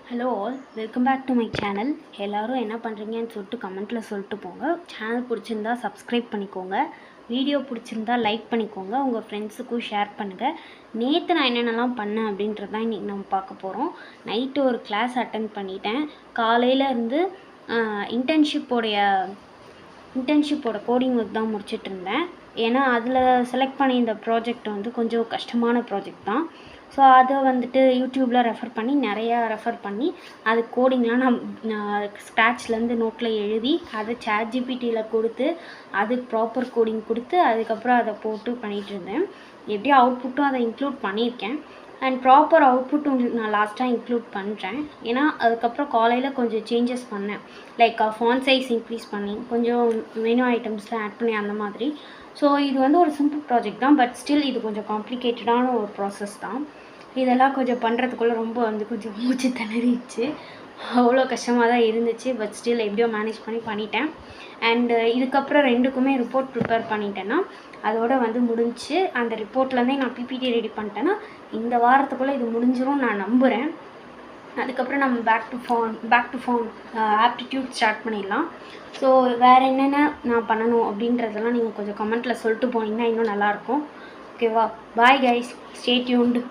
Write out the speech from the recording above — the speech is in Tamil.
Hello all, welcome back to my channel. எல்லோரும் என்ன பண்ணுறீங்கன்னு சொல்லிட்டு கமெண்ட்டில் சொல்லிட்டு போங்க. சேனல் பிடிச்சிருந்தா சப்ஸ்கிரைப் பண்ணிக்கோங்க. வீடியோ பிடிச்சிருந்தா லைக் பண்ணிக்கோங்க. உங்கள் ஃப்ரெண்ட்ஸுக்கும் ஷேர் பண்ணுங்கள். நேற்று நான் என்னென்னலாம் பண்ணேன் அப்படின்றது தான் இன்றைக்கி நம்ம பார்க்க போகிறோம். நைட்டு ஒரு கிளாஸ் அட்டென்ட் பண்ணிட்டேன். காலையில் இருந்து இன்டர்ன்ஷிப்போட கோடிங் ஒர்க் தான் முடிச்சிட்டு இருந்தேன். ஏன்னா அதில் செலக்ட் பண்ணி இந்த ப்ராஜெக்ட் வந்து கொஞ்சம் கஷ்டமான ப்ராஜெக்ட் தான். ஸோ அதை வந்துட்டு யூடியூப்பில் நிறையா ரெஃபர் பண்ணி அது கோடிங்லாம் நான் ஸ்க்ராட்ச்லேருந்து நோட்டில் எழுதி அதை ChatGPTயில் கொடுத்து அதுக்கு ப்ராப்பர் கோடிங் கொடுத்து அதுக்கப்புறம் அதை போட்டு பண்ணிகிட்டு இருந்தேன். எப்படியும் அவுட்புட்டும் அதை இன்க்ளூட் பண்ணியிருக்கேன். அண்ட் ப்ராப்பர் அவுட்புட் உங்களுக்கு நான் லாஸ்ட்டாக இன்க்ளூட் பண்ணுறேன். ஏன்னா அதுக்கப்புறம் காலையில் கொஞ்சம் சேஞ்சஸ் பண்ணேன். லைக் ஃபாண்ட் சைஸ் இன்க்ரீஸ் பண்ணி கொஞ்சம் மெனு ஐட்டம்ஸ்லாம் ஆட் பண்ணி அந்த மாதிரி. ஸோ இது வந்து ஒரு சிம்பிள் ப்ராஜெக்ட் தான், பட் ஸ்டில் இது கொஞ்சம் காம்ப்ளிகேட்டடான ஒரு ப்ராசஸ் தான். இதெல்லாம் கொஞ்சம் பண்ணுறதுக்குள்ளே ரொம்ப கொஞ்சம் மூச்சு திணறிடுச்சு. அவ்வளோ கஷ்டமாக தான் இருந்துச்சு. பட் ஸ்டில் எப்படியோ மேனேஜ் பண்ணிட்டேன். அண்டு இதுக்கப்புறம் ரெண்டுக்குமே ரிப்போர்ட் ப்ரிப்பேர் பண்ணிட்டேன்னா அதோடு முடிஞ்சு. அந்த ரிப்போர்ட்லேருந்தே நான் பிபிடி ரெடி பண்ணிட்டேன்னா இந்த வாரத்துக்குள்ளே இது முடிஞ்சிரும் நான் நம்புகிறேன். அதுக்கப்புறம் நம்ம back to form aptitude start பண்ணிடலாம். ஸோ வேறு என்னென்ன நான் பண்ணணும் அப்படின்றதெல்லாம் நீங்கள் கொஞ்சம் கமெண்ட்டில் சொல்லிட்டு போனீங்கன்னா இன்னும் நல்லாயிருக்கும். ஓகேவா? Bye guys, stay tuned.